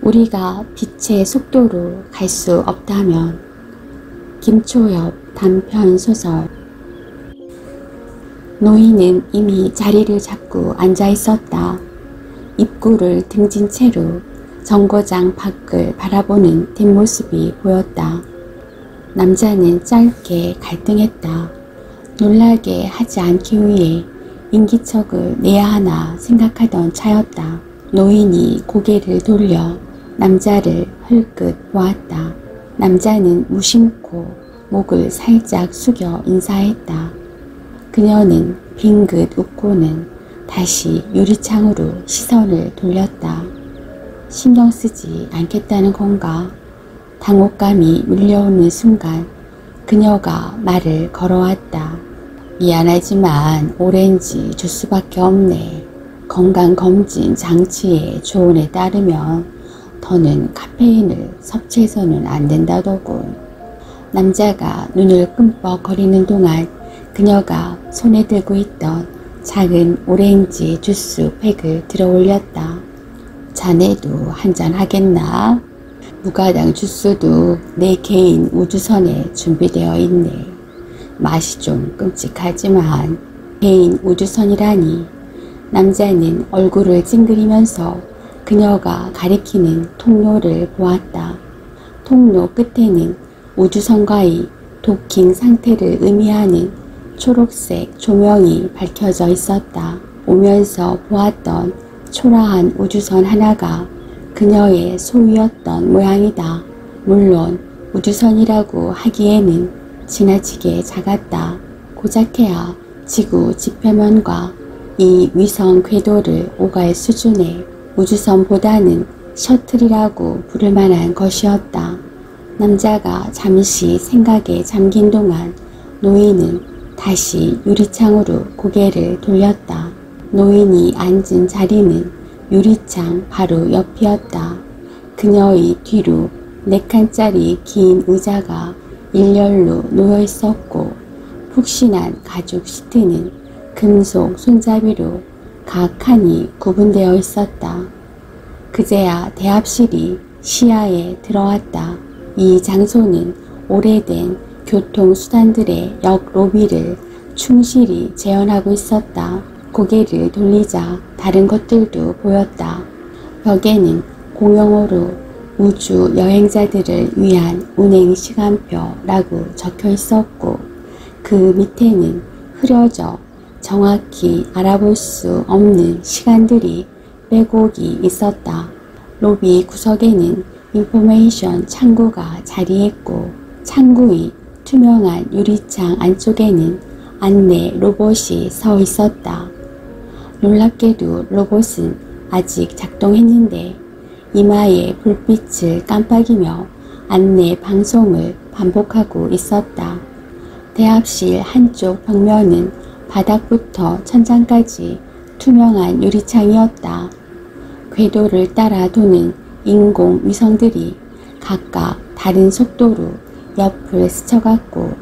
우리가 빛의 속도로 갈 수 없다면. 김초엽 단편소설. 노인은 이미 자리를 잡고 앉아 있었다. 입구를 등진 채로 정거장 밖을 바라보는 뒷모습이 보였다. 남자는 짧게 갈등했다. 놀라게 하지 않기 위해 인기척을 내야 하나 생각하던 차였다. 노인이 고개를 돌려 남자를 흘끗 보았다. 남자는 무심코 목을 살짝 숙여 인사했다. 그녀는 빙긋 웃고는 다시 유리창으로 시선을 돌렸다. 신경 쓰지 않겠다는 건가? 당혹감이 밀려오는 순간 그녀가 말을 걸어왔다. 미안하지만 오렌지 주스밖에 없네. 건강검진 장치의 조언에 따르면 더는 카페인을 섭취해서는 안 된다더군. 남자가 눈을 끔뻑거리는 동안 그녀가 손에 들고 있던 작은 오렌지 주스 팩을 들어 올렸다. 자네도 한잔 하겠나? 무가당 주스도 내 개인 우주선에 준비되어 있네. 맛이 좀 끔찍하지만 개인 우주선이라니. 남자는 얼굴을 찡그리면서 그녀가 가리키는 통로를 보았다. 통로 끝에는 우주선과의 도킹 상태를 의미하는 초록색 조명이 밝혀져 있었다. 오면서 보았던 초라한 우주선 하나가 그녀의 소유였던 모양이다. 물론 우주선이라고 하기에는 지나치게 작았다. 고작해야 지구 지표면과 이 위성 궤도를 오갈 수준의 우주선보다는 셔틀이라고 부를 만한 것이었다. 남자가 잠시 생각에 잠긴 동안 노인은 다시 유리창으로 고개를 돌렸다. 노인이 앉은 자리는 유리창 바로 옆이었다. 그녀의 뒤로 4칸짜리 긴 의자가 일렬로 놓여 있었고 푹신한 가죽 시트는 금속 손잡이로 각 칸이 구분되어 있었다. 그제야 대합실이 시야에 들어왔다. 이 장소는 오래된 교통수단들의 역 로비를 충실히 재현하고 있었다. 고개를 돌리자 다른 것들도 보였다. 벽에는 공용어로 우주 여행자들을 위한 운행 시간표라고 적혀 있었고 그 밑에는 흐려져 정확히 알아볼 수 없는 시간들이 빼곡이 있었다. 로비 구석에는 인포메이션 창구가 자리했고 창구의 투명한 유리창 안쪽에는 안내 로봇이 서 있었다. 놀랍게도 로봇은 아직 작동했는데 이마에 불빛을 깜빡이며 안내 방송을 반복하고 있었다. 대합실 한쪽 벽면은 바닥부터 천장까지 투명한 유리창이었다. 궤도를 따라 도는 인공위성들이 각각 다른 속도로 옆을 스쳐갔고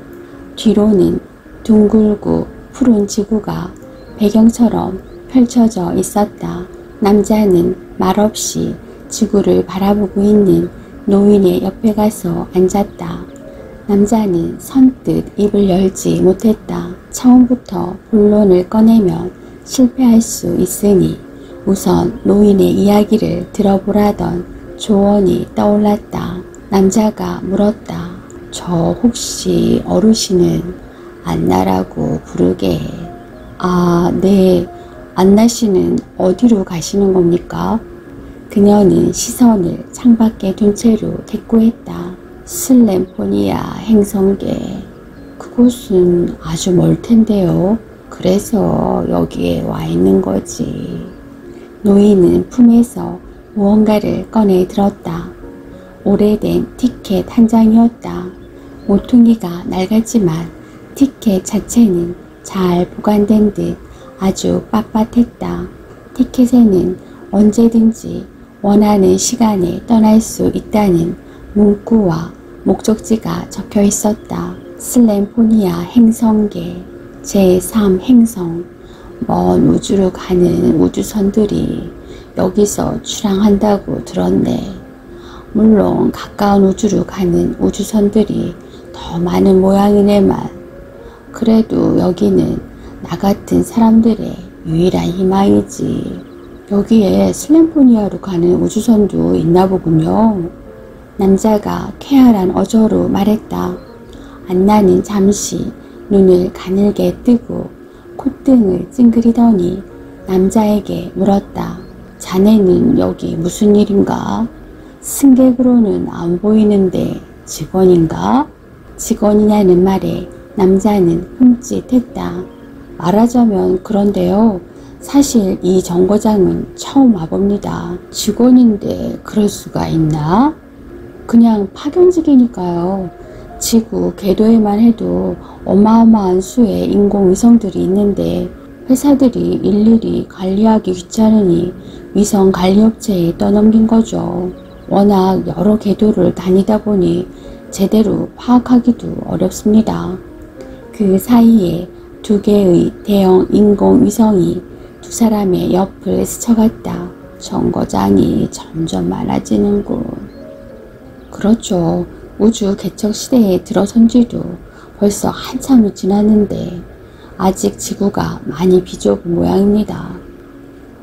뒤로는 둥글고 푸른 지구가 배경처럼 펼쳐져 있었다. 남자는 말없이 지구를 바라보고 있는 노인의 옆에 가서 앉았다. 남자는 선뜻 입을 열지 못했다. 처음부터 본론을 꺼내면 실패할 수 있으니 우선 노인의 이야기를 들어보라던 조언이 떠올랐다. 남자가 물었다. 저 혹시 어르신은 안나라고 부르게. 아, 네. 안나 씨는 어디로 가시는 겁니까? 그녀는 시선을 창밖에 둔 채로 대꾸했다. 슬램포니아 행성계. 그곳은 아주 멀 텐데요. 그래서 여기에 와 있는 거지. 노인은 품에서 무언가를 꺼내 들었다. 오래된 티켓 한 장이었다. 모퉁이가 낡았지만 티켓 자체는 잘 보관된 듯 아주 빳빳했다. 티켓에는 언제든지 원하는 시간에 떠날 수 있다는 문구와 목적지가 적혀 있었다. 슬램포니아 행성계 제3행성. 먼 우주로 가는 우주선들이 여기서 출항한다고 들었네. 물론 가까운 우주로 가는 우주선들이 더 많은 모양이네만 그래도 여기는 나 같은 사람들의 유일한 희망이지. 여기에 슬램포니아로 가는 우주선도 있나 보군요. 남자가 쾌활한 어조로 말했다. 안나는 잠시 눈을 가늘게 뜨고 콧등을 찡그리더니 남자에게 물었다. 자네는 여기 무슨 일인가? 승객으로는 안 보이는데 직원인가? 직원이냐는 말에 남자는 흠칫했다. 말하자면 그런데요. 사실 이 정거장은 처음 와봅니다. 직원인데 그럴 수가 있나? 그냥 파견직이니까요. 지구 궤도에만 해도 어마어마한 수의 인공위성들이 있는데 회사들이 일일이 관리하기 귀찮으니 위성 관리업체에 떠넘긴 거죠. 워낙 여러 궤도를 다니다 보니 제대로 파악하기도 어렵습니다. 그 사이에 2개의 대형 인공위성이 2사람의 옆을 스쳐갔다. 정거장이 점점 많아지는군. 그렇죠. 우주 개척 시대에 들어선 지도 벌써 한참이 지났는데 아직 지구가 많이 비좁은 모양입니다.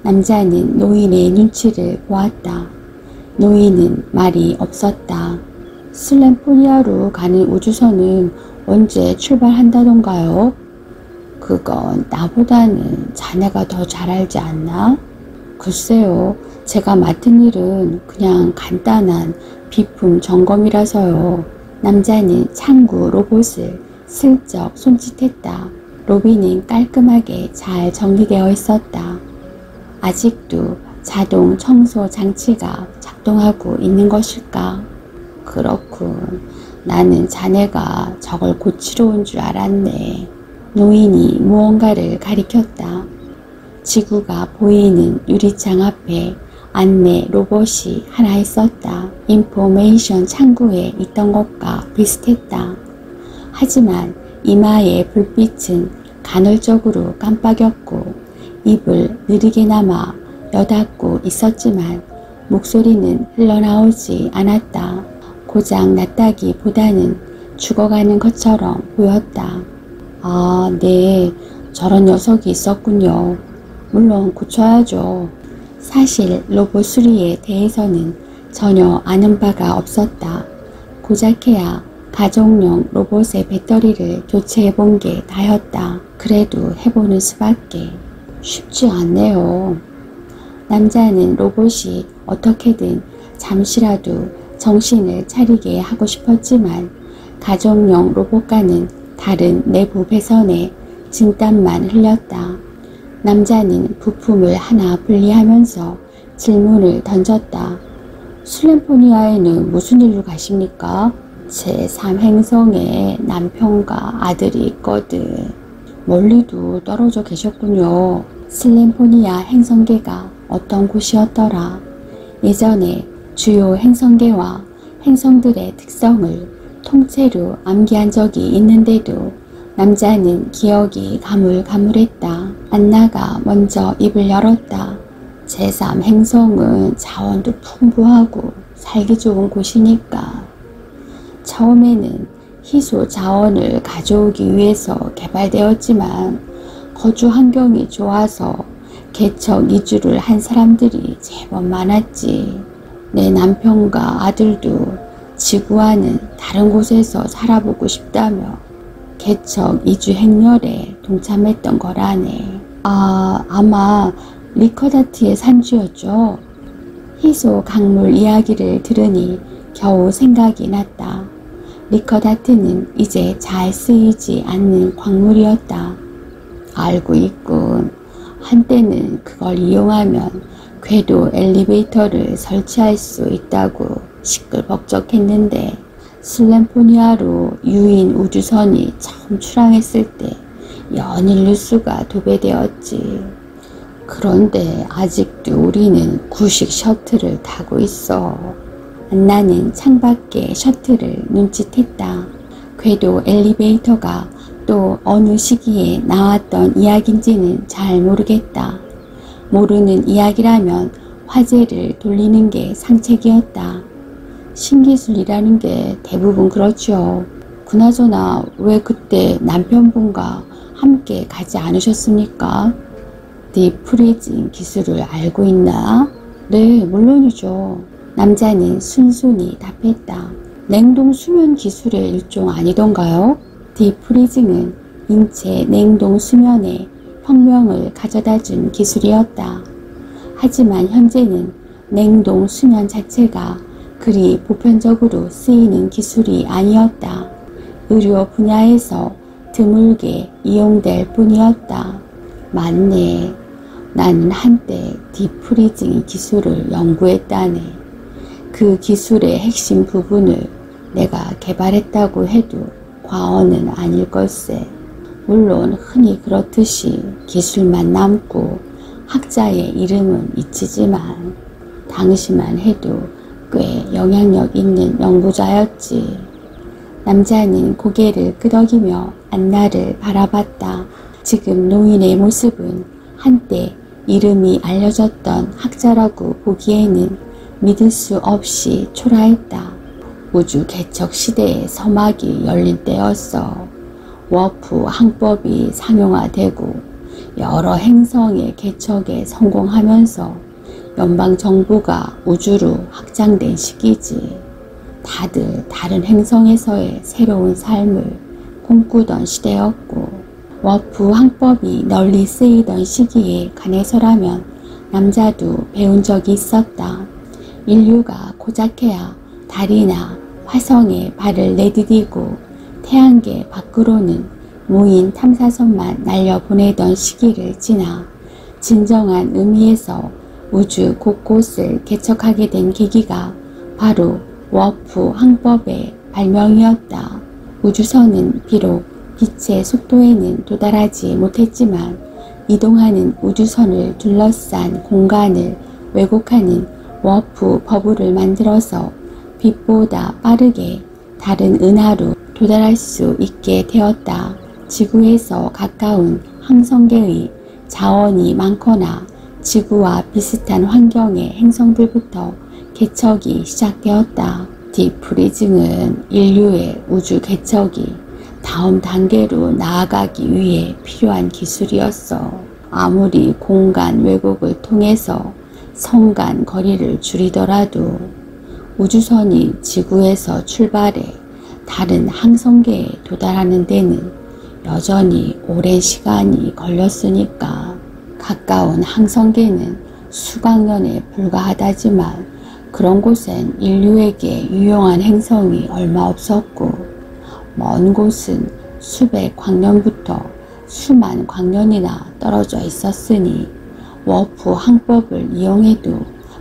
남자는 노인의 눈치를 보았다. 노인은 말이 없었다. 슬램포니아로 가는 우주선은 언제 출발한다던가요? 그건 나보다는 자네가 더 잘 알지 않나? 글쎄요. 제가 맡은 일은 그냥 간단한 비품 점검이라서요. 남자는 창구 로봇을 슬쩍 손짓했다. 로비는 깔끔하게 잘 정리되어 있었다. 아직도 자동 청소 장치가 작동하고 있는 것일까? 그렇군. 나는 자네가 저걸 고치러 온 줄 알았네. 노인이 무언가를 가리켰다. 지구가 보이는 유리창 앞에 안내 로봇이 하나 있었다. 인포메이션 창구에 있던 것과 비슷했다. 하지만 이마의 불빛은 간헐적으로 깜빡였고 입을 느리게나마 여닫고 있었지만 목소리는 흘러나오지 않았다. 고장 났다기보다는 죽어가는 것처럼 보였다. 아, 네. 저런 녀석이 있었군요. 물론 고쳐야죠. 사실 로봇 수리에 대해서는 전혀 아는 바가 없었다. 고작해야 가정용 로봇의 배터리를 교체해 본 게 다였다. 그래도 해보는 수밖에. 쉽지 않네요. 남자는 로봇이 어떻게든 잠시라도 정신을 차리게 하고 싶었지만 가정용 로봇과는 다른 내부 배선에 진땀만 흘렸다. 남자는 부품을 하나 분리하면서 질문을 던졌다. 슬램포니아에는 무슨 일로 가십니까? 제3행성에 남편과 아들이 있거든. 멀리도 떨어져 계셨군요. 슬램포니아 행성계가 어떤 곳이었더라. 예전에 주요 행성계와 행성들의 특성을 통째로 암기한 적이 있는데도 남자는 기억이 가물가물했다. 안나가 먼저 입을 열었다. 제3행성은 자원도 풍부하고 살기 좋은 곳이니까. 처음에는 희소 자원을 가져오기 위해서 개발되었지만 거주 환경이 좋아서 개척 이주를 한 사람들이 제법 많았지. 내 남편과 아들도 지구와는 다른 곳에서 살아보고 싶다며 개척 이주 행렬에 동참했던 거라네. 아마 리커다트의 산주였죠. 희소 강물 이야기를 들으니 겨우 생각이 났다. 리커다트는 이제 잘 쓰이지 않는 광물이었다. 알고 있군. 한때는 그걸 이용하면 궤도 엘리베이터를 설치할 수 있다고 시끌벅적했는데 슬램포니아로 유인 우주선이 처음 출항했을 때 연일 뉴스가 도배되었지. 그런데 아직도 우리는 구식 셔틀을 타고 있어. 안나는 창밖에 셔틀을 눈짓했다. 궤도 엘리베이터가 또 어느 시기에 나왔던 이야기인지는 잘 모르겠다. 모르는 이야기라면 화제를 돌리는 게 상책이었다. 신기술이라는 게 대부분 그렇죠. 그나저나 왜 그때 남편분과 함께 가지 않으셨습니까? 딥프리징 기술을 알고 있나? 네, 물론이죠. 남자는 순순히 답했다. 냉동 수면 기술의 일종 아니던가요? 딥프리징은 인체 냉동 수면에 혁명을 가져다 준 기술이었다. 하지만 현재는 냉동 수면 자체가 그리 보편적으로 쓰이는 기술이 아니었다. 의료 분야에서 드물게 이용될 뿐이었다. 맞네. 나는 한때 딥프리징 기술을 연구했다네. 그 기술의 핵심 부분을 내가 개발했다고 해도 과언은 아닐 걸세. 물론 흔히 그렇듯이 기술만 남고 학자의 이름은 잊히지만 당시만 해도 꽤 영향력 있는 연구자였지. 남자는 고개를 끄덕이며 안나를 바라봤다. 지금 노인의 모습은 한때 이름이 알려졌던 학자라고 보기에는 믿을 수 없이 초라했다. 우주 개척 시대의 서막이 열린 때였어. 워프 항법이 상용화되고 여러 행성의 개척에 성공하면서 연방정부가 우주로 확장된 시기지. 다들 다른 행성에서의 새로운 삶을 꿈꾸던 시대였고, 워프 항법이 널리 쓰이던 시기에 관해서라면 남자도 배운 적이 있었다. 인류가 고작해야 달이나 화성에 발을 내디디고 태양계 밖으로는 무인 탐사선만 날려보내던 시기를 지나 진정한 의미에서 우주 곳곳을 개척하게 된 계기가 바로 워프 항법의 발명이었다. 우주선은 비록 빛의 속도에는 도달하지 못했지만 이동하는 우주선을 둘러싼 공간을 왜곡하는 워프 버블을 만들어서 빛보다 빠르게 다른 은하로 도달할 수 있게 되었다. 지구에서 가까운 항성계의 자원이 많거나 지구와 비슷한 환경의 행성들부터 개척이 시작되었다. 딥프리징은 인류의 우주 개척이 다음 단계로 나아가기 위해 필요한 기술이었어. 아무리 공간 왜곡을 통해서 성간 거리를 줄이더라도 우주선이 지구에서 출발해 다른 항성계에 도달하는 데는 여전히 오랜 시간이 걸렸으니까. 가까운 항성계는 수백 년에 불과하다지만 그런 곳엔 인류에게 유용한 행성이 얼마 없었고, 먼 곳은 수백 광년부터 수만 광년이나 떨어져 있었으니 워프 항법을 이용해도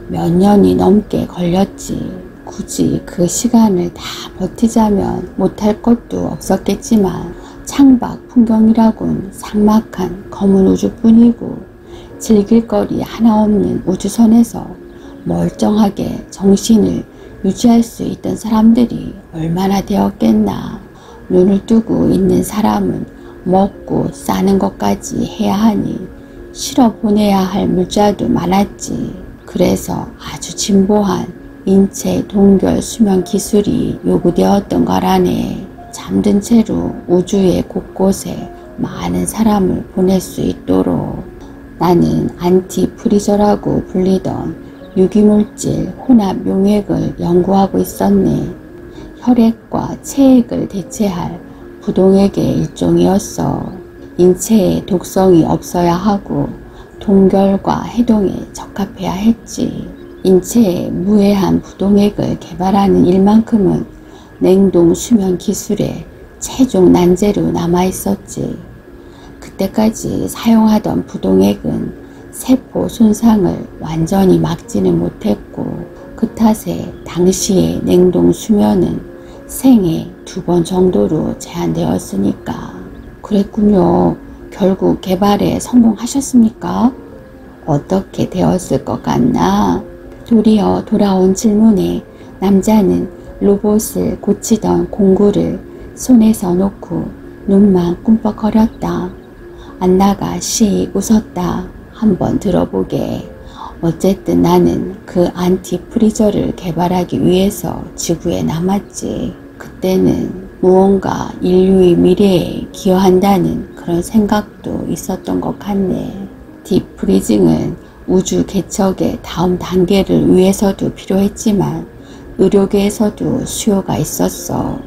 몇 년이 넘게 걸렸지. 굳이 그 시간을 다 버티자면 못할 것도 없었겠지만 창밖 풍경이라곤 삭막한 검은 우주뿐이고 즐길 거리 하나 없는 우주선에서 멀쩡하게 정신을 유지할 수 있던 사람들이 얼마나 되었겠나. 눈을 뜨고 있는 사람은 먹고 싸는 것까지 해야 하니 실어 보내야 할 물자도 많았지. 그래서 아주 진보한 인체 동결 수면 기술이 요구되었던 거라네. 잠든 채로 우주의 곳곳에 많은 사람을 보낼 수 있도록. 나는 안티프리저라고 불리던 유기물질 혼합 용액을 연구하고 있었네. 혈액과 체액을 대체할 부동액의 일종이었어. 인체에 독성이 없어야 하고 동결과 해동에 적합해야 했지. 인체에 무해한 부동액을 개발하는 일만큼은 냉동 수면 기술의 최종 난제로 남아있었지. 그때까지 사용하던 부동액은 세포 손상을 완전히 막지는 못했고 그 탓에 당시의 냉동 수면은 생애 2번 정도로 제한되었으니까. 그랬군요. 결국 개발에 성공하셨습니까? 어떻게 되었을 것 같나? 도리어 돌아온 질문에 남자는 로봇을 고치던 공구를 손에서 놓고 눈만 꿈뻑거렸다. 안나가 씩 웃었다. 한번 들어보게. 어쨌든 나는 그 안티프리저를 개발하기 위해서 지구에 남았지. 그때는 무언가 인류의 미래에 기여한다는 그런 생각도 있었던 것 같네. 디프리징은 우주 개척의 다음 단계를 위해서도 필요했지만 의료계에서도 수요가 있었어.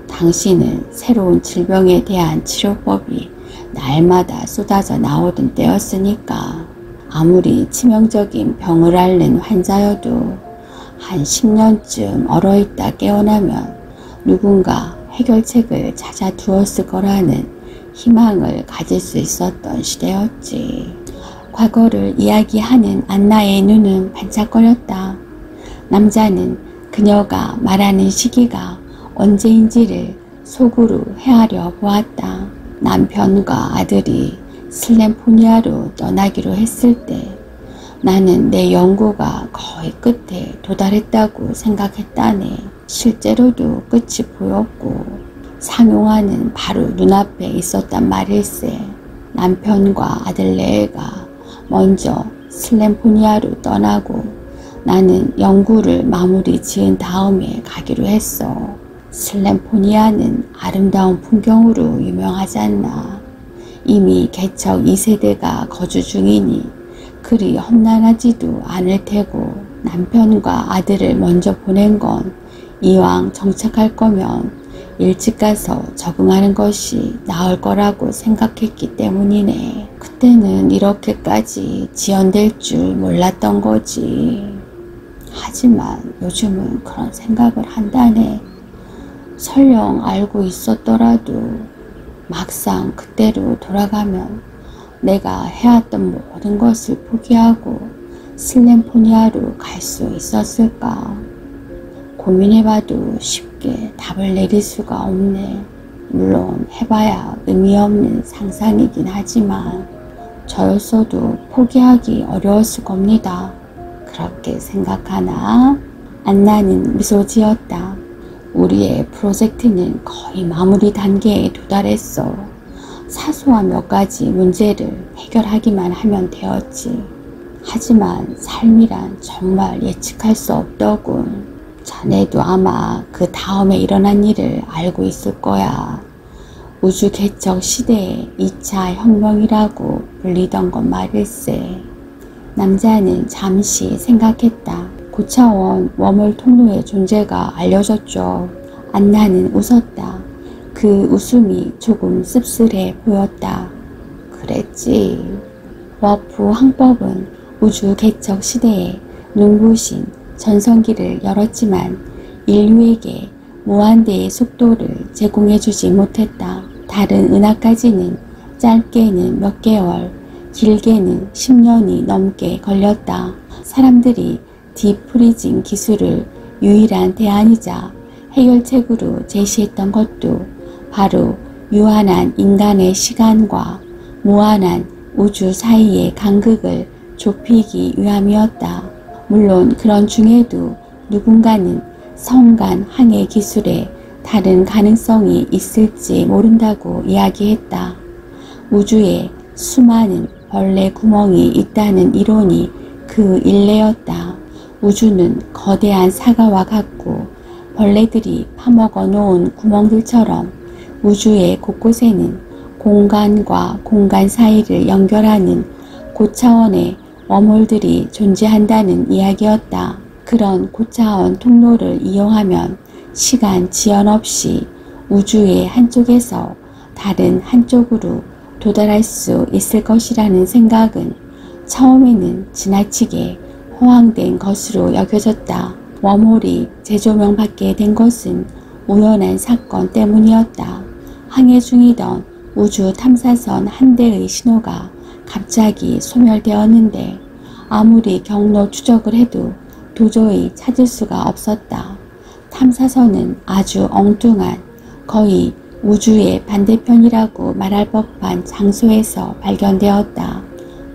당시는 새로운 질병에 대한 치료법이 날마다 쏟아져 나오던 때였으니까 아무리 치명적인 병을 앓는 환자여도 한 10년쯤 얼어있다 깨어나면 누군가 해결책을 찾아두었을 거라는 희망을 가질 수 있었던 시대였지. 과거를 이야기하는 안나의 눈은 반짝거렸다. 남자는 그녀가 말하는 시기가 언제인지를 속으로 헤아려 보았다. 남편과 아들이 슬램포니아로 떠나기로 했을 때 나는 내 연구가 거의 끝에 도달했다고 생각했다네. 실제로도 끝이 보였고 상용화는 바로 눈앞에 있었단 말일세. 남편과 아들 레에가 먼저 슬램포니아로 떠나고 나는 연구를 마무리 지은 다음에 가기로 했어. 슬램포니아는 아름다운 풍경으로 유명하지 않나. 이미 개척 2세대가 거주 중이니 그리 험난하지도 않을 테고 남편과 아들을 먼저 보낸 건 이왕 정착할 거면 일찍 가서 적응하는 것이 나을 거라고 생각했기 때문이네. 그때는 이렇게까지 지연될 줄 몰랐던 거지. 하지만 요즘은 그런 생각을 한다네. 설령 알고 있었더라도 막상 그때로 돌아가면 내가 해왔던 모든 것을 포기하고 슬램포니아로 갈 수 있었을까? 고민해봐도 쉽게 답을 내릴 수가 없네. 물론 해봐야 의미 없는 상상이긴 하지만 저였어도 포기하기 어려웠을 겁니다. 그렇게 생각하나? 안나는 미소 지었다. 우리의 프로젝트는 거의 마무리 단계에 도달했어. 사소한 몇 가지 문제를 해결하기만 하면 되었지. 하지만 삶이란 정말 예측할 수 없더군. 자네도 아마 그 다음에 일어난 일을 알고 있을 거야. 우주 개척 시대의 2차 혁명이라고 불리던 것 말일세. 남자는 잠시 생각했다. 고차원 웜홀 통로의 존재가 알려졌죠. 안나는 웃었다. 그 웃음이 조금 씁쓸해 보였다. 그랬지. 워프 항법은 우주 개척 시대에 눈부신 전성기를 열었지만 인류에게 무한대의 속도를 제공해주지 못했다. 다른 은하까지는 짧게는 몇 개월, 길게는 10년이 넘게 걸렸다. 사람들이 디프리징 기술을 유일한 대안이자 해결책으로 제시했던 것도 바로 유한한 인간의 시간과 무한한 우주 사이의 간극을 좁히기 위함이었다. 물론 그런 중에도 누군가는 성간 항해 기술에 다른 가능성이 있을지 모른다고 이야기했다. 우주에 수많은 벌레 구멍이 있다는 이론이 그 일례였다. 우주는 거대한 사과와 같고 벌레들이 파먹어 놓은 구멍들처럼 우주의 곳곳에는 공간과 공간 사이를 연결하는 고차원의 웜홀들이 존재한다는 이야기였다. 그런 고차원 통로를 이용하면 시간 지연 없이 우주의 한쪽에서 다른 한쪽으로 도달할 수 있을 것이라는 생각은 처음에는 지나치게 호황된 것으로 여겨졌다. 웜홀이 재조명받게 된 것은 우연한 사건 때문이었다. 항해 중이던 우주 탐사선 한 대의 신호가 갑자기 소멸되었는데 아무리 경로 추적을 해도 도저히 찾을 수가 없었다. 탐사선은 아주 엉뚱한 거의 우주의 반대편이라고 말할 법한 장소에서 발견되었다.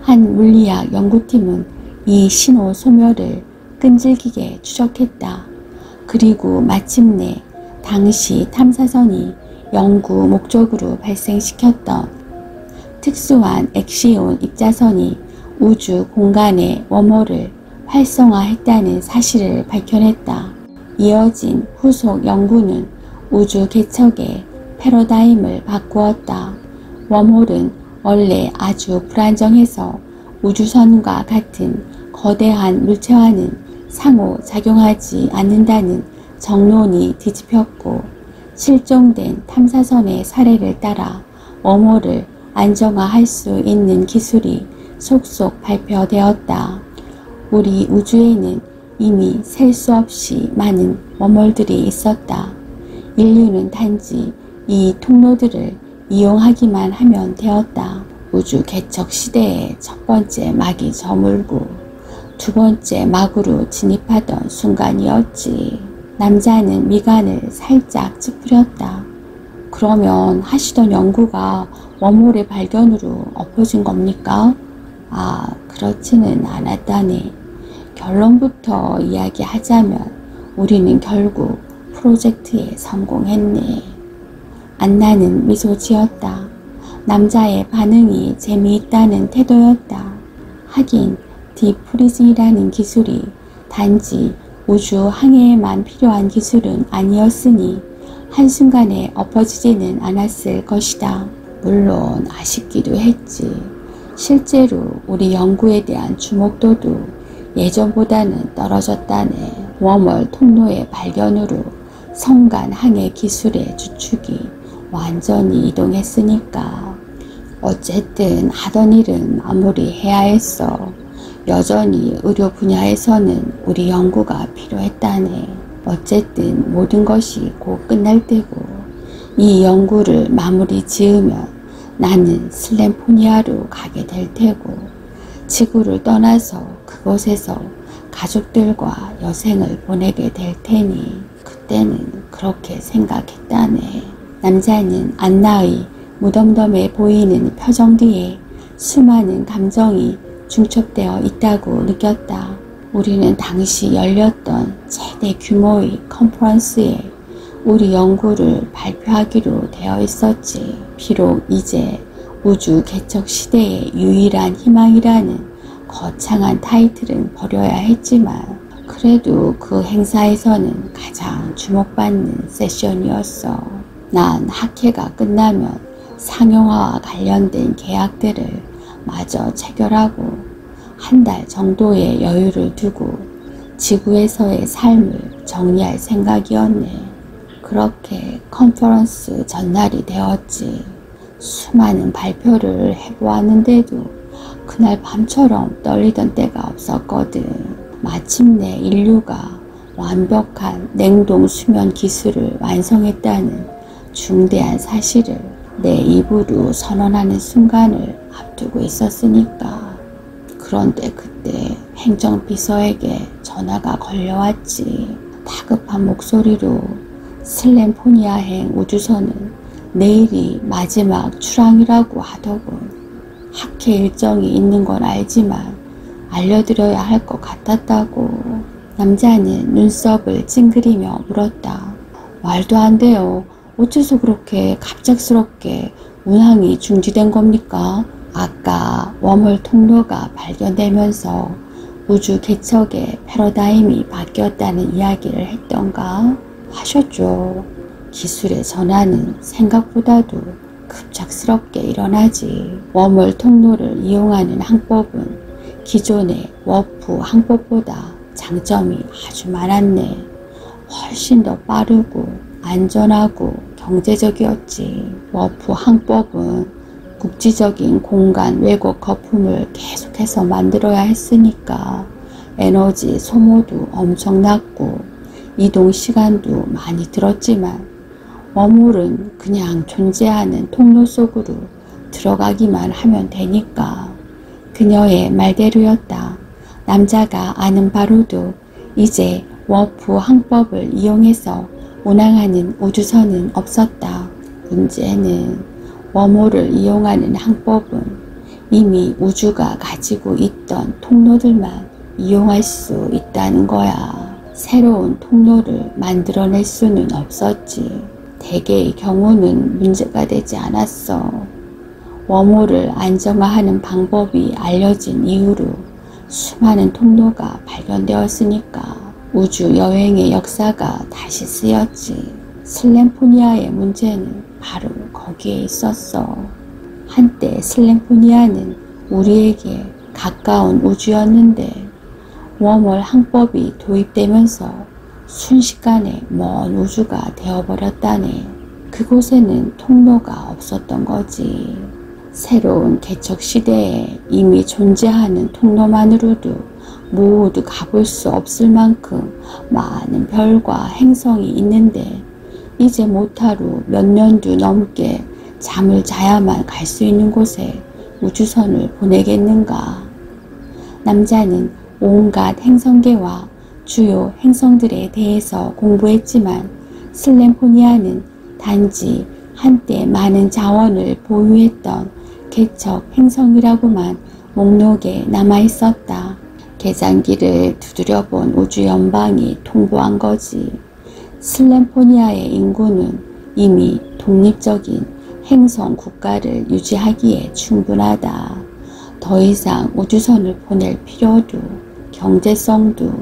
한 물리학 연구팀은 이 신호 소멸을 끈질기게 추적했다. 그리고 마침내 당시 탐사선이 연구 목적으로 발생시켰던 특수한 엑시온 입자선이 우주 공간의 웜홀을 활성화했다는 사실을 밝혀냈다. 이어진 후속 연구는 우주 개척의 패러다임을 바꾸었다. 웜홀은 원래 아주 불안정해서 우주선과 같은 거대한 물체와는 상호작용하지 않는다는 정론이 뒤집혔고, 실종된 탐사선의 사례를 따라 웜홀을 안정화할 수 있는 기술이 속속 발표되었다. 우리 우주에는 이미 셀 수 없이 많은 웜홀들이 있었다. 인류는 단지 이 통로들을 이용하기만 하면 되었다. 우주 개척 시대의 첫 번째 막이 저물고 두 번째 막으로 진입하던 순간이었지. 남자는 미간을 살짝 찌푸렸다. 그러면 하시던 연구가 웜홀의 발견으로 엎어진 겁니까? 그렇지는 않았다네. 결론부터 이야기하자면 우리는 결국 프로젝트에 성공했네. 안나는 미소 지었다. 남자의 반응이 재미있다는 태도였다. 하긴 디프리징이라는 기술이 단지 우주 항해에만 필요한 기술은 아니었으니 한순간에 엎어지지는 않았을 것이다. 물론 아쉽기도 했지. 실제로 우리 연구에 대한 주목도도 예전보다는 떨어졌다네. 웜홀 통로의 발견으로 성간 항해 기술의 주축이 완전히 이동했으니까. 어쨌든 하던 일은 마무리해야 했어. 여전히 의료 분야에서는 우리 연구가 필요했다네. 어쨌든 모든 것이 곧 끝날 테고 이 연구를 마무리 지으면 나는 슬램포니아로 가게 될 테고 지구를 떠나서 그곳에서 가족들과 여생을 보내게 될 테니 그때는 그렇게 생각했다네. 남자는 안나의 무덤덤해 보이는 표정 뒤에 수많은 감정이 중첩되어 있다고 느꼈다. 우리는 당시 열렸던 최대 규모의 컨퍼런스에 우리 연구를 발표하기로 되어 있었지. 비록 이제 우주 개척 시대의 유일한 희망이라는 거창한 타이틀은 버려야 했지만 그래도 그 행사에서는 가장 주목받는 세션이었어. 난 학회가 끝나면 상용화와 관련된 계약들을 마저 체결하고 한 달 정도의 여유를 두고 지구에서의 삶을 정리할 생각이었네. 그렇게 컨퍼런스 전날이 되었지. 수많은 발표를 해보았는데도 그날 밤처럼 떨리던 때가 없었거든. 마침내 인류가 완벽한 냉동 수면 기술을 완성했다는 중대한 사실을 내 입으로 선언하는 순간을 앞두고 있었으니까. 그런데 그때 행정비서에게 전화가 걸려왔지. 다급한 목소리로 슬램포니아행 우주선은 내일이 마지막 출항이라고 하더군. 학회 일정이 있는 건 알지만 알려드려야 할 것 같았다고. 남자는 눈썹을 찡그리며 물었다. 말도 안 돼요. 어째서 그렇게 갑작스럽게 운항이 중지된 겁니까? 아까 웜홀 통로가 발견되면서 우주 개척의 패러다임이 바뀌었다는 이야기를 했던가 하셨죠. 기술의 전환은 생각보다도 급작스럽게 일어나지. 웜홀 통로를 이용하는 항법은 기존의 워프 항법보다 장점이 아주 많았네. 훨씬 더 빠르고 안전하고 경제적이었지. 워프 항법은 국지적인 공간 왜곡 거품을 계속해서 만들어야 했으니까 에너지 소모도 엄청났고 이동 시간도 많이 들었지만 웜홀은 그냥 존재하는 통로 속으로 들어가기만 하면 되니까. 그녀의 말대로였다. 남자가 아는 바로도 이제 워프 항법을 이용해서 운항하는 우주선은 없었다. 문제는 웜홀을 이용하는 항법은 이미 우주가 가지고 있던 통로들만 이용할 수 있다는 거야. 새로운 통로를 만들어낼 수는 없었지. 대개의 경우는 문제가 되지 않았어. 웜홀을 안정화하는 방법이 알려진 이후로 수많은 통로가 발견되었으니까 우주 여행의 역사가 다시 쓰였지. 슬램포니아의 문제는 바로 거기에 있었어. 한때 슬램포니아는 우리에게 가까운 우주였는데 웜홀 항법이 도입되면서 순식간에 먼 우주가 되어버렸다네. 그곳에는 통로가 없었던 거지. 새로운 개척 시대에 이미 존재하는 통로만으로도 모두 가볼 수 없을 만큼 많은 별과 행성이 있는데 이제 못하루 몇 년도 넘게 잠을 자야만 갈 수 있는 곳에 우주선을 보내겠는가. 남자는 온갖 행성계와 주요 행성들에 대해서 공부했지만 슬램포니아는 단지 한때 많은 자원을 보유했던 개척 행성이라고만 목록에 남아있었다. 계산기를 두드려본 우주연방이 통보한 거지. 슬램포니아의 인구는 이미 독립적인 행성 국가를 유지하기에 충분하다. 더 이상 우주선을 보낼 필요도 경제성도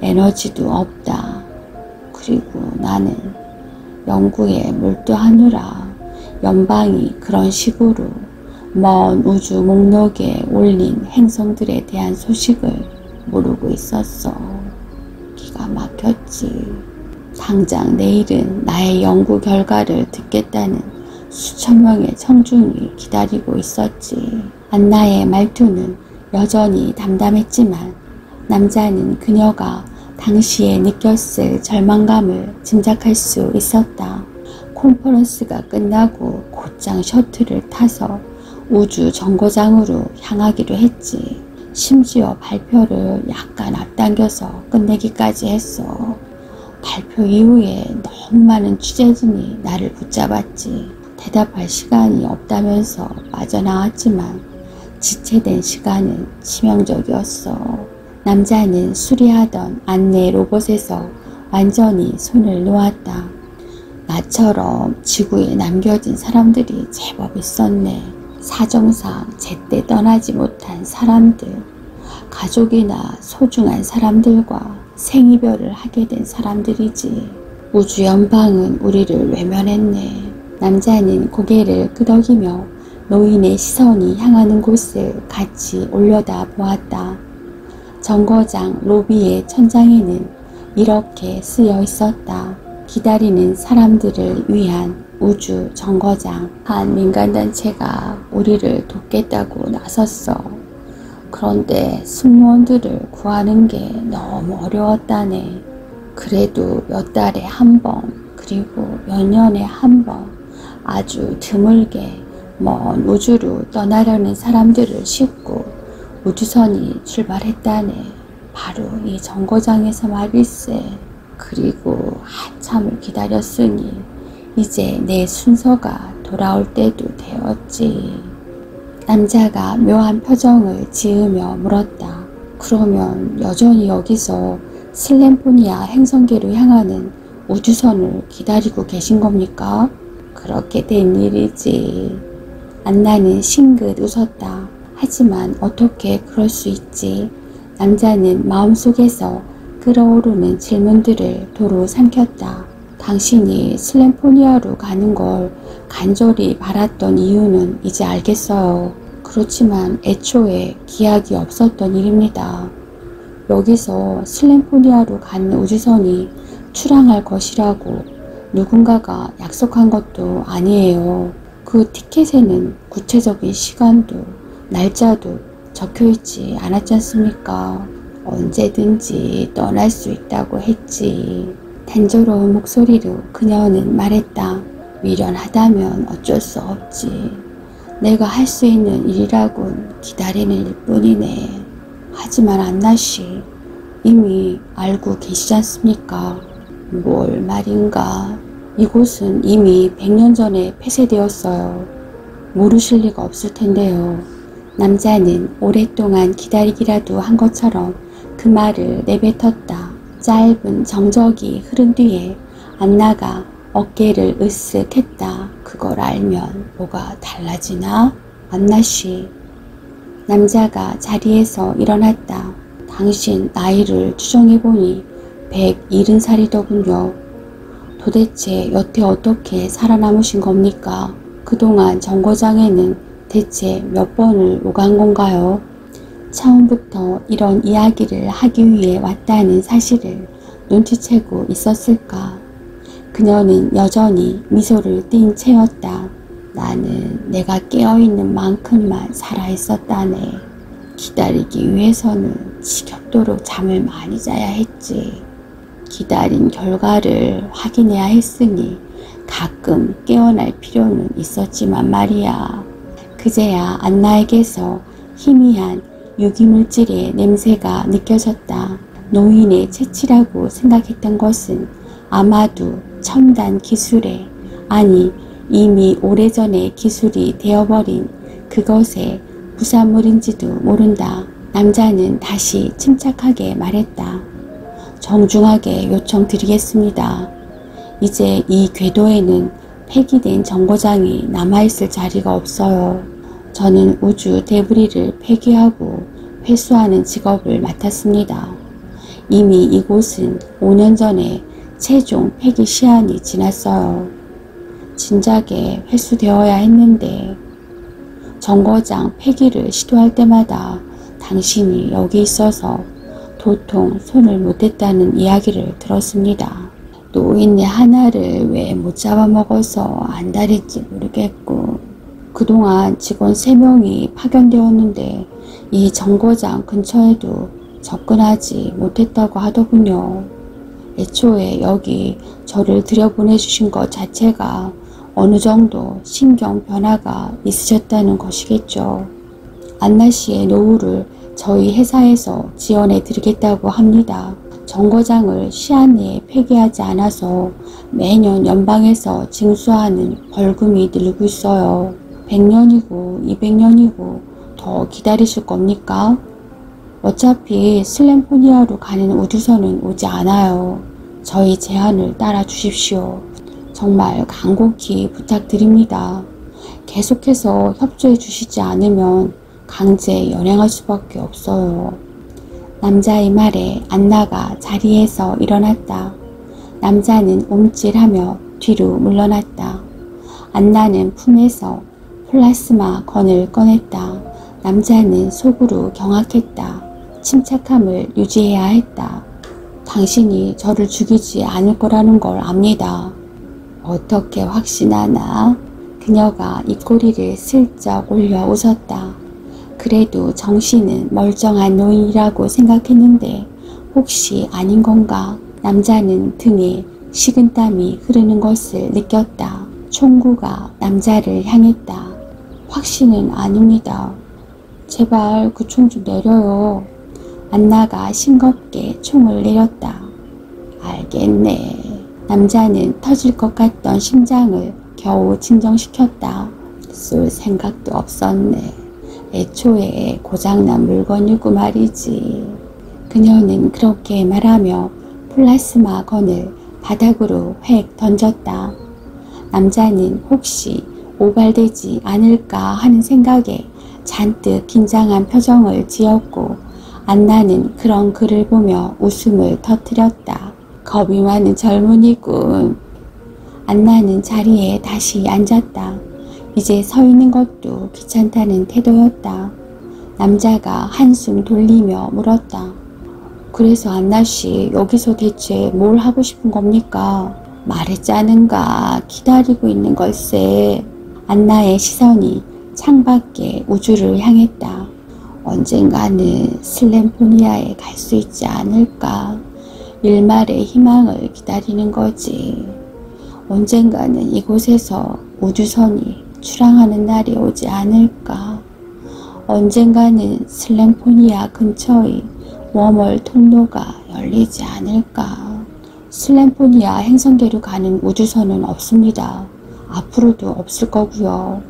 에너지도 없다. 그리고 나는 연구에 몰두하느라 연방이 그런 식으로 먼 우주 목록에 올린 행성들에 대한 소식을 모르고 있었어. 기가 막혔지. 당장 내일은 나의 연구 결과를 듣겠다는 수천 명의 청중이 기다리고 있었지. 안나의 말투는 여전히 담담했지만 남자는 그녀가 당시에 느꼈을 절망감을 짐작할 수 있었다. 콘퍼런스가 끝나고 곧장 셔틀을 타서 우주 정거장으로 향하기로 했지. 심지어 발표를 약간 앞당겨서 끝내기까지 했어. 발표 이후에 너무 많은 취재진이 나를 붙잡았지. 대답할 시간이 없다면서 빠져나왔지만 지체된 시간은 치명적이었어. 남자는 수리하던 안내 로봇에서 완전히 손을 놓았다. 나처럼 지구에 남겨진 사람들이 제법 있었네. 사정상 제때 떠나지 못한 사람들, 가족이나 소중한 사람들과 생이별을 하게 된 사람들이지. 우주연방은 우리를 외면했네. 남자는 고개를 끄덕이며 노인의 시선이 향하는 곳을 같이 올려다 보았다. 정거장 로비의 천장에는 이렇게 쓰여 있었다. 기다리는 사람들을 위한 우주 정거장. 한 민간단체가 우리를 돕겠다고 나섰어. 그런데 승무원들을 구하는 게 너무 어려웠다네. 그래도 몇 달에 한 번, 그리고 몇 년에 한 번 아주 드물게 먼 우주로 떠나려는 사람들을 싣고 우주선이 출발했다네. 바로 이 정거장에서 말일세. 그리고 한참을 기다렸으니 이제 내 순서가 돌아올 때도 되었지. 남자가 묘한 표정을 지으며 물었다. 그러면 여전히 여기서 슬램포니아 행성계로 향하는 우주선을 기다리고 계신 겁니까? 그렇게 된 일이지. 안나는 싱긋 웃었다. 하지만 어떻게 그럴 수 있지? 남자는 마음속에서 끓어오르는 질문들을 도로 삼켰다. 당신이 슬램포니아로 가는 걸 간절히 바랐던 이유는 이제 알겠어요. 그렇지만 애초에 기약이 없었던 일입니다. 여기서 슬램포니아로 가는 우주선이 출항할 것이라고 누군가가 약속한 것도 아니에요. 그 티켓에는 구체적인 시간도 날짜도 적혀있지 않았지 않습니까? 언제든지 떠날 수 있다고 했지. 단조로운 목소리로 그녀는 말했다. 미련하다면 어쩔 수 없지. 내가 할 수 있는 일이라곤 기다리는 일뿐이네. 하지만 안나씨, 이미 알고 계시지 않습니까? 뭘 말인가? 이곳은 이미 100년 전에 폐쇄되었어요. 모르실 리가 없을 텐데요. 남자는 오랫동안 기다리기라도 한 것처럼 그 말을 내뱉었다. 짧은 정적이 흐른 뒤에 안나가 어깨를 으쓱 했다. 그걸 알면 뭐가 달라지나? 안나씨. 남자가 자리에서 일어났다. 당신 나이를 추정해보니 170살이더군요. 도대체 여태 어떻게 살아남으신 겁니까? 그동안 정거장에는 대체 몇 번을 오간 건가요? 처음부터 이런 이야기를 하기 위해 왔다는 사실을 눈치채고 있었을까? 그녀는 여전히 미소를 띤 채였다. 나는 내가 깨어있는 만큼만 살아있었다네. 기다리기 위해서는 지겹도록 잠을 많이 자야 했지. 기다린 결과를 확인해야 했으니 가끔 깨어날 필요는 있었지만 말이야. 그제야 안나에게서 희미한 유기물질의 냄새가 느껴졌다. 노인의 채취라고 생각했던 것은 아마도 첨단 기술에, 아니 이미 오래전에 기술이 되어버린 그것의 부산물인지도 모른다. 남자는 다시 침착하게 말했다. 정중하게 요청드리겠습니다. 이제 이 궤도에는 폐기된 정거장이 남아있을 자리가 없어요. 저는 우주 데브리를 폐기하고 회수하는 직업을 맡았습니다. 이미 이곳은 5년 전에 최종 폐기 시한이 지났어요. 진작에 회수되어야 했는데 정거장 폐기를 시도할 때마다 당신이 여기 있어서 도통 손을 못 댔다는 이야기를 들었습니다. 노인네 하나를 왜 못 잡아먹어서 안달인지 모르겠고, 그동안 직원 3명이 파견되었는데 이 정거장 근처에도 접근하지 못했다고 하더군요. 애초에 여기 저를 들여보내주신 것 자체가 어느 정도 신경 변화가 있으셨다는 것이겠죠. 안나 씨의 노후를 저희 회사에서 지원해 드리겠다고 합니다. 정거장을 시한 내에 폐기하지 않아서 매년 연방에서 징수하는 벌금이 늘고 있어요. 100년이고 200년이고 더 기다리실 겁니까? 어차피 슬램포니아로 가는 우주선은 오지 않아요. 저희 제안을 따라 주십시오. 정말 간곡히 부탁드립니다. 계속해서 협조해 주시지 않으면 강제 연행할 수밖에 없어요. 남자의 말에 안나가 자리에서 일어났다. 남자는 움찔하며 뒤로 물러났다. 안나는 품에서 플라스마 건을 꺼냈다. 남자는 속으로 경악했다. 침착함을 유지해야 했다. 당신이 저를 죽이지 않을 거라는 걸 압니다. 어떻게 확신하나? 그녀가 입꼬리를 슬쩍 올려 웃었다. 그래도 정신은 멀쩡한 노인이라고 생각했는데 혹시 아닌 건가? 남자는 등에 식은땀이 흐르는 것을 느꼈다. 총구가 남자를 향했다. 확신은 아닙니다. 제발 그 총 좀 내려요. 안나가 싱겁게 총을 내렸다. 알겠네. 남자는 터질 것 같던 심장을 겨우 진정시켰다. 쏠 생각도 없었네. 애초에 고장난 물건이고 말이지. 그녀는 그렇게 말하며 플라스마 건을 바닥으로 획 던졌다. 남자는 혹시 오발되지 않을까 하는 생각에 잔뜩 긴장한 표정을 지었고 안나는 그런 그를 보며 웃음을 터뜨렸다. 겁이 많은 젊은이군. 안나는 자리에 다시 앉았다. 이제 서 있는 것도 귀찮다는 태도였다. 남자가 한숨 돌리며 물었다. 그래서 안나씨 여기서 대체 뭘 하고 싶은 겁니까? 말했자는가 기다리고 있는 걸세. 안나의 시선이 창밖의 우주를 향했다. 언젠가는 슬램포니아에 갈 수 있지 않을까? 일말의 희망을 기다리는 거지. 언젠가는 이곳에서 우주선이 출항하는 날이 오지 않을까? 언젠가는 슬램포니아 근처의 웜월 통로가 열리지 않을까? 슬램포니아 행성계로 가는 우주선은 없습니다. 앞으로도 없을 거고요.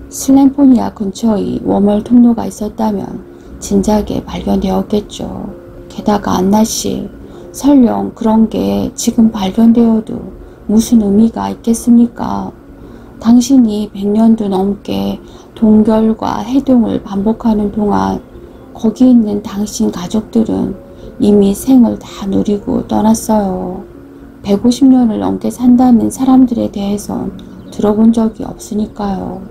슬램포니아 근처의 웜월 통로가 있었다면 진작에 발견되었겠죠. 게다가 안나씨, 설령 그런 게 지금 발견되어도 무슨 의미가 있겠습니까? 당신이 100년도 넘게 동결과 해동을 반복하는 동안 거기 있는 당신 가족들은 이미 생을 다 누리고 떠났어요. 150년을 넘게 산다는 사람들에 대해선 들어본 적이 없으니까요.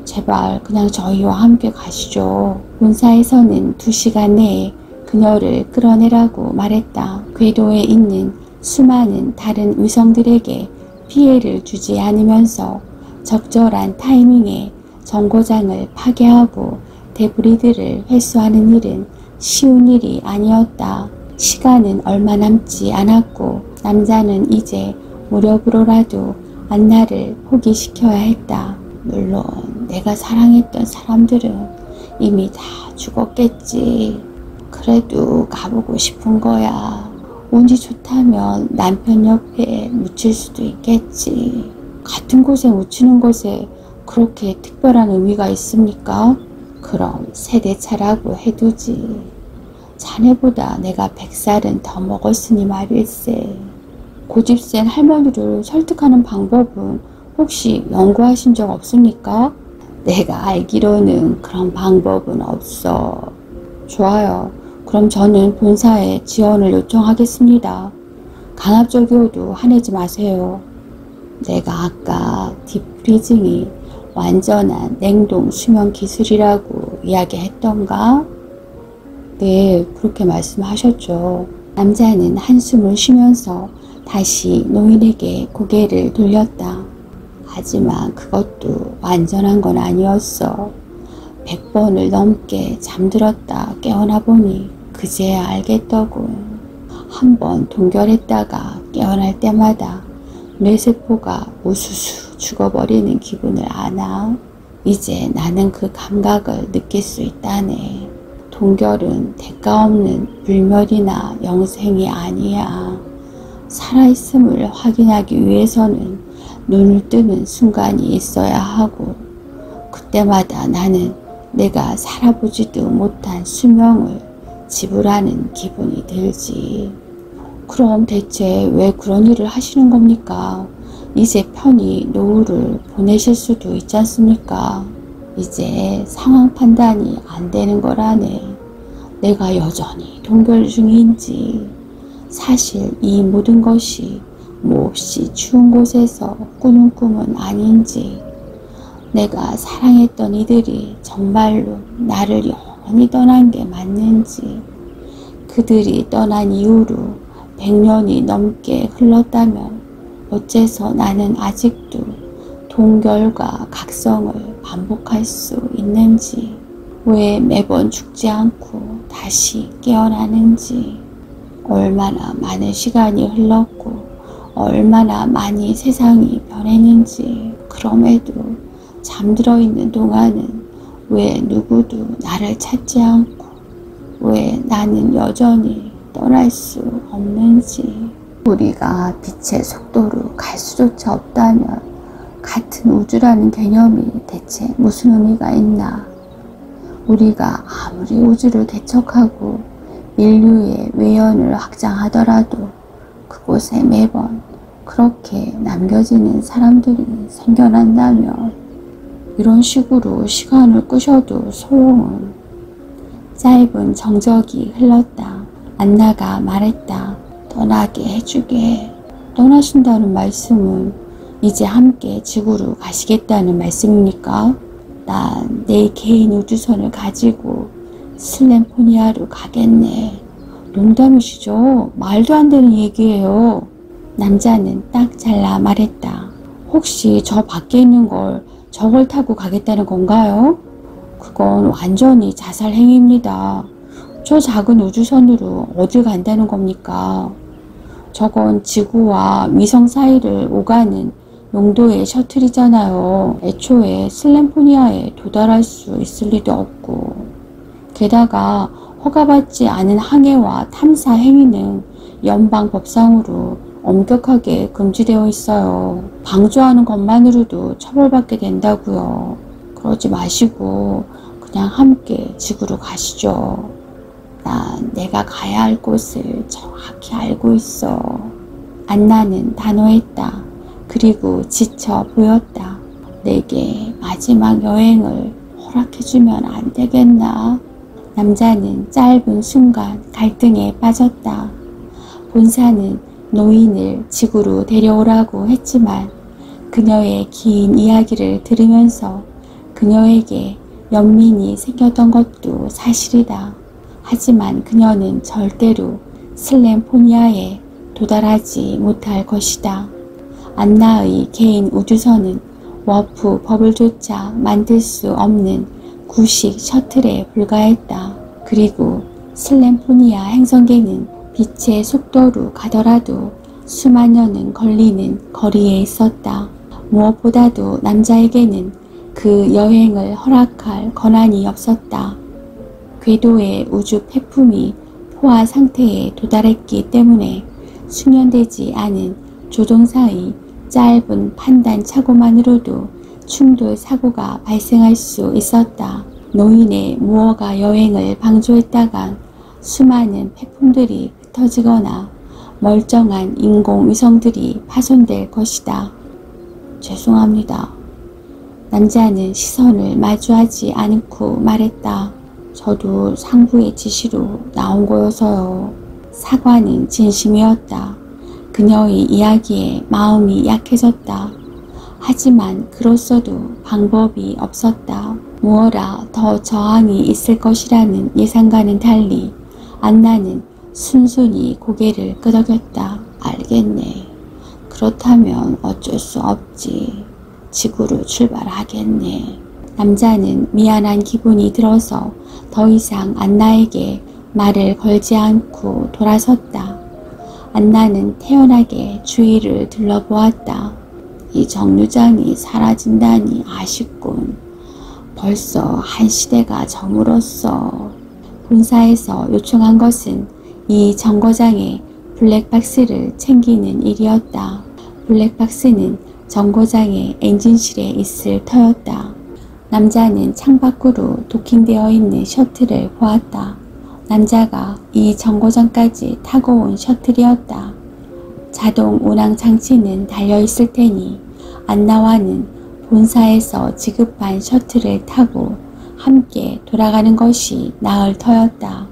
제발 그냥 저희와 함께 가시죠. 본사에서는 2시간 내에 그녀를 끌어내라고 말했다. 궤도에 있는 수많은 다른 위성들에게 피해를 주지 않으면서 적절한 타이밍에 정거장을 파괴하고 데브리들을 회수하는 일은 쉬운 일이 아니었다. 시간은 얼마 남지 않았고 남자는 이제 무력으로라도 안나를 포기시켜야 했다. 물론 내가 사랑했던 사람들은 이미 다 죽었겠지. 그래도 가보고 싶은 거야. 운이 좋다면 남편 옆에 묻힐 수도 있겠지. 같은 곳에 묻히는 것에 그렇게 특별한 의미가 있습니까? 그럼 세대차라고 해두지. 자네보다 내가 100살은 더 먹었으니 말일세. 고집센 할머니를 설득하는 방법은 혹시 연구하신 적 없습니까? 내가 알기로는 그런 방법은 없어. 좋아요. 그럼 저는 본사에 지원을 요청하겠습니다. 강압적이어도 화내지 마세요. 내가 아까 딥프리징이 완전한 냉동 수면 기술이라고 이야기했던가? 네, 그렇게 말씀하셨죠. 남자는 한숨을 쉬면서 다시 노인에게 고개를 돌렸다. 하지만 그것도 완전한 건 아니었어. 100번을 넘게 잠들었다 깨어나 보니 그제야 알겠더군. 한번 동결했다가 깨어날 때마다 뇌세포가 우수수 죽어버리는 기분을 아나? 이제 나는 그 감각을 느낄 수 있다네. 동결은 대가 없는 불멸이나 영생이 아니야. 살아있음을 확인하기 위해서는 눈을 뜨는 순간이 있어야 하고 그때마다 나는 내가 살아보지도 못한 수명을 지불하는 기분이 들지. 그럼 대체 왜 그런 일을 하시는 겁니까? 이제 편히 노후를 보내실 수도 있지 않습니까? 이제 상황 판단이 안 되는 거라네. 내가 여전히 동결 중인지, 사실 이 모든 것이 몹시 추운 곳에서 꾸는 꿈은 아닌지, 내가 사랑했던 이들이 정말로 나를 영원히 떠난 게 맞는지, 그들이 떠난 이후로 100년이 넘게 흘렀다면 어째서 나는 아직도 동결과 각성을 반복할 수 있는지, 왜 매번 죽지 않고 다시 깨어나는지, 얼마나 많은 시간이 흘렀고 얼마나 많이 세상이 변했는지, 그럼에도 잠들어 있는 동안은 왜 누구도 나를 찾지 않고 왜 나는 여전히 떠날 수 없는지. 우리가 빛의 속도로 갈 수조차 없다면 같은 우주라는 개념이 대체 무슨 의미가 있나. 우리가 아무리 우주를 개척하고 인류의 외연을 확장하더라도 그곳에 매번 그렇게 남겨지는 사람들이 생겨난다면 이런 식으로 시간을 끄셔도 소용은. 짧은 정적이 흘렀다. 안나가 말했다. 떠나게 해주게. 떠나신다는 말씀은 이제 함께 지구로 가시겠다는 말씀입니까? 난 내 개인 우주선을 가지고 슬램포니아로 가겠네. 농담이시죠? 말도 안 되는 얘기예요. 남자는 딱 잘라 말했다. 혹시 저 밖에 있는 걸 저걸 타고 가겠다는 건가요? 그건 완전히 자살 행위입니다. 저 작은 우주선으로 어딜 간다는 겁니까? 저건 지구와 위성 사이를 오가는 용도의 셔틀이잖아요. 애초에 슬램포니아에 도달할 수 있을 리도 없고, 게다가 허가받지 않은 항해와 탐사 행위는 연방법상으로 엄격하게 금지되어 있어요. 방조하는 것만으로도 처벌받게 된다고요. 그러지 마시고 그냥 함께 지구로 가시죠. 난 내가 가야 할 곳을 정확히 알고 있어. 안나는 단호했다. 그리고 지쳐 보였다. 내게 마지막 여행을 허락해주면 안 되겠나? 남자는 짧은 순간 갈등에 빠졌다. 본사는 노인을 지구로 데려오라고 했지만 그녀의 긴 이야기를 들으면서 그녀에게 연민이 생겼던 것도 사실이다. 하지만 그녀는 절대로 슬램포니아에 도달하지 못할 것이다. 안나의 개인 우주선은 워프 버블조차 만들 수 없는 구식 셔틀에 불과했다. 그리고 슬램포니아 행성계는 빛의 속도로 가더라도 수만 년은 걸리는 거리에 있었다. 무엇보다도 남자에게는 그 여행을 허락할 권한이 없었다. 궤도의 우주 폐품이 포화 상태에 도달했기 때문에 숙련되지 않은 조종사의 짧은 판단 착오만으로도 충돌 사고가 발생할 수 있었다. 노인의 무허가 여행을 방조했다간 수많은 폐품들이 흩어지거나 멀쩡한 인공위성들이 파손될 것이다. 죄송합니다. 남자는 시선을 마주하지 않고 말했다. 저도 상부의 지시로 나온 거여서요. 사과는 진심이었다. 그녀의 이야기에 마음이 약해졌다. 하지만 그로써도 방법이 없었다. 무어라 더 저항이 있을 것이라는 예상과는 달리 안나는 순순히 고개를 끄덕였다. 알겠네. 그렇다면 어쩔 수 없지. 지구로 출발하겠네. 남자는 미안한 기분이 들어서 더 이상 안나에게 말을 걸지 않고 돌아섰다. 안나는 태연하게 주위를 둘러보았다. 이 정류장이 사라진다니 아쉽군. 벌써 한 시대가 저물었어. 본사에서 요청한 것은 이 정거장에 블랙박스를 챙기는 일이었다. 블랙박스는 정거장의 엔진실에 있을 터였다. 남자는 창밖으로 도킹되어 있는 셔틀을 보았다. 남자가 이 정거장까지 타고 온 셔틀이었다. 자동 운항 장치는 달려있을 테니 안나와는 본사에서 지급한 셔틀을 타고 함께 돌아가는 것이 나을 터였다.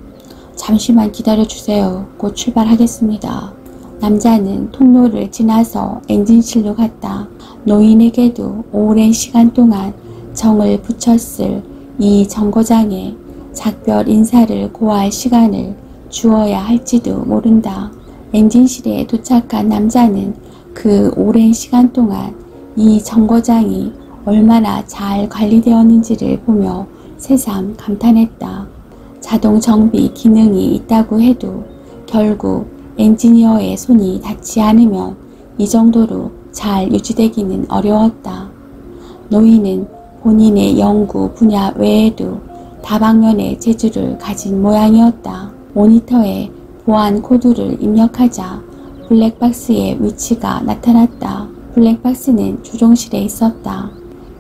잠시만 기다려주세요. 곧 출발하겠습니다. 남자는 통로를 지나서 엔진실로 갔다. 노인에게도 오랜 시간 동안 정을 붙였을 이 정거장에 작별 인사를 고할 시간을 주어야 할지도 모른다. 엔진실에 도착한 남자는 그 오랜 시간 동안 이 정거장이 얼마나 잘 관리되었는지를 보며 새삼 감탄했다. 자동 정비 기능이 있다고 해도 결국 엔지니어의 손이 닿지 않으면 이 정도로 잘 유지되기는 어려웠다. 노인은 본인의 연구 분야 외에도 다방면의 재주를 가진 모양이었다. 모니터에 보안 코드를 입력하자 블랙박스의 위치가 나타났다. 블랙박스는 조종실에 있었다.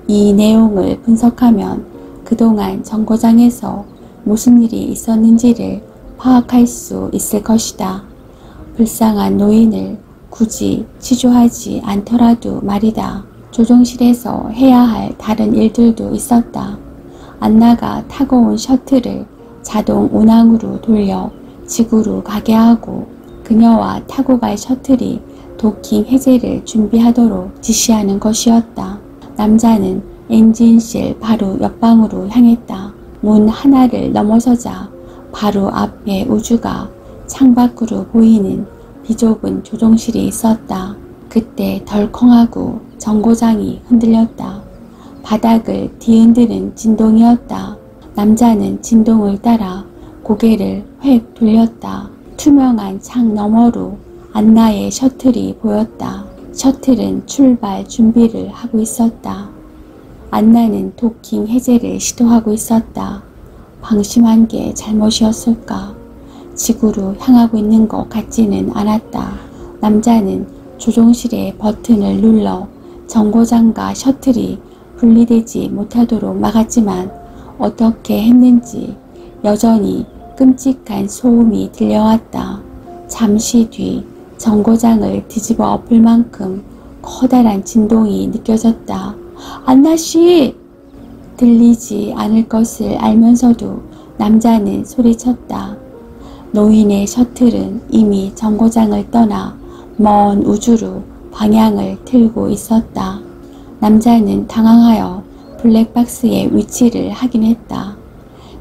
이 내용을 분석하면 그동안 정거장에서 무슨 일이 있었는지를 파악할 수 있을 것이다. 불쌍한 노인을 굳이 치조하지 않더라도 말이다. 조종실에서 해야 할 다른 일들도 있었다. 안나가 타고 온 셔틀을 자동 운항으로 돌려 지구로 가게 하고 그녀와 타고 갈 셔틀이 도킹 해제를 준비하도록 지시하는 것이었다. 남자는 엔진실 바로 옆방으로 향했다. 문 하나를 넘어서자 바로 앞에 우주가 창밖으로 보이는 비좁은 조종실이 있었다. 그때 덜컹하고 정거장이 흔들렸다. 바닥을 뒤흔드는 진동이었다. 남자는 진동을 따라 고개를 획 돌렸다. 투명한 창 너머로 안나의 셔틀이 보였다. 셔틀은 출발 준비를 하고 있었다. 안나는 도킹 해제를 시도하고 있었다. 방심한 게 잘못이었을까? 지구로 향하고 있는 것 같지는 않았다. 남자는 조종실의 버튼을 눌러 정거장과 셔틀이 분리되지 못하도록 막았지만 어떻게 했는지 여전히 끔찍한 소음이 들려왔다. 잠시 뒤 정거장을 뒤집어 엎을 만큼 커다란 진동이 느껴졌다. 안나씨! 들리지 않을 것을 알면서도 남자는 소리쳤다. 노인의 셔틀은 이미 정거장을 떠나 먼 우주로 방향을 틀고 있었다. 남자는 당황하여 블랙박스의 위치를 확인했다.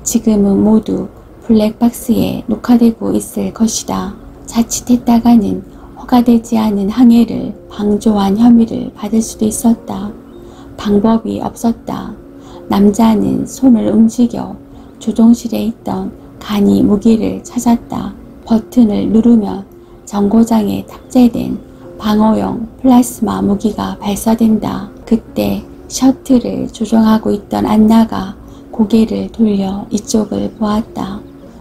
지금은 모두 블랙박스에 녹화되고 있을 것이다. 자칫했다가는 허가되지 않은 항해를 방조한 혐의를 받을 수도 있었다. 방법이 없었다. 남자는 손을 움직여 조종실에 있던 간이 무기를 찾았다. 버튼을 누르면 정거장에 탑재된 방어용 플라스마 무기가 발사된다. 그때 셔틀을 조종하고 있던 안나가 고개를 돌려 이쪽을 보았다.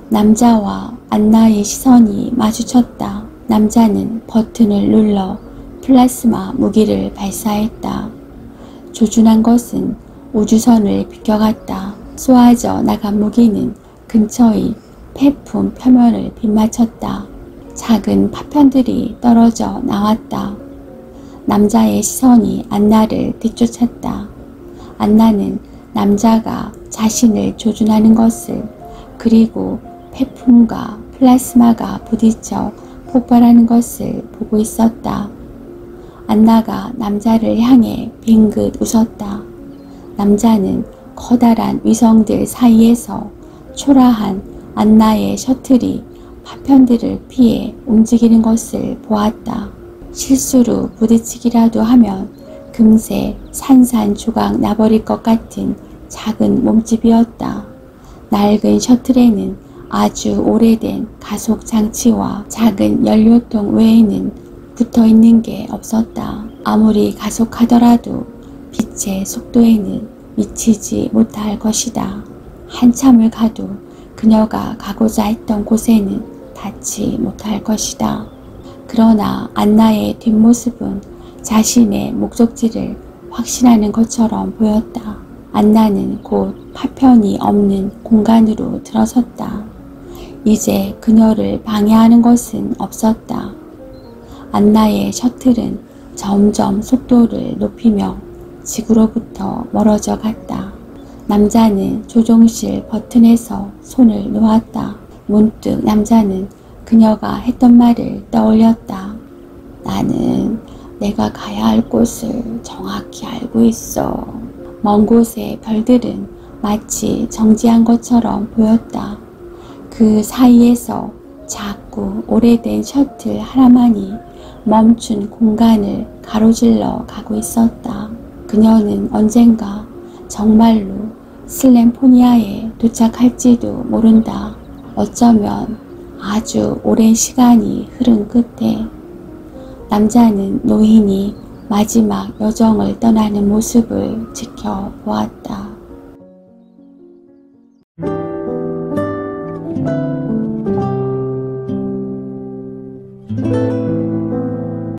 남자와 안나의 시선이 마주쳤다. 남자는 버튼을 눌러 플라스마 무기를 발사했다. 조준한 것은 우주선을 비껴갔다. 쏘아져 나간 무기는 근처의 폐품 표면을 빗맞췄다. 작은 파편들이 떨어져 나왔다. 남자의 시선이 안나를 뒤쫓았다. 안나는 남자가 자신을 조준하는 것을, 그리고 폐품과 플라스마가 부딪혀 폭발하는 것을 보고 있었다. 안나가 남자를 향해 빙긋 웃었다. 남자는 커다란 위성들 사이에서 초라한 안나의 셔틀이 파편들을 피해 움직이는 것을 보았다. 실수로 부딪히기라도 하면 금세 산산조각 나버릴 것 같은 작은 몸집이었다. 낡은 셔틀에는 아주 오래된 가속 장치와 작은 연료통 외에는 붙어있는 게 없었다. 아무리 가속하더라도 빛의 속도에는 미치지 못할 것이다. 한참을 가도 그녀가 가고자 했던 곳에는 닿지 못할 것이다. 그러나 안나의 뒷모습은 자신의 목적지를 확신하는 것처럼 보였다. 안나는 곧 파편이 없는 공간으로 들어섰다. 이제 그녀를 방해하는 것은 없었다. 안나의 셔틀은 점점 속도를 높이며 지구로부터 멀어져 갔다. 남자는 조종실 버튼에서 손을 놓았다. 문득 남자는 그녀가 했던 말을 떠올렸다. 나는 내가 가야 할 곳을 정확히 알고 있어. 먼 곳의 별들은 마치 정지한 것처럼 보였다. 그 사이에서 작고 오래된 셔틀 하나만이 멈춘 공간을 가로질러 가고 있었다. 그녀는 언젠가 정말로 슬램포니아에 도착할지도 모른다. 어쩌면 아주 오랜 시간이 흐른 끝에 남자는 노인이 마지막 여정을 떠나는 모습을 지켜보았다.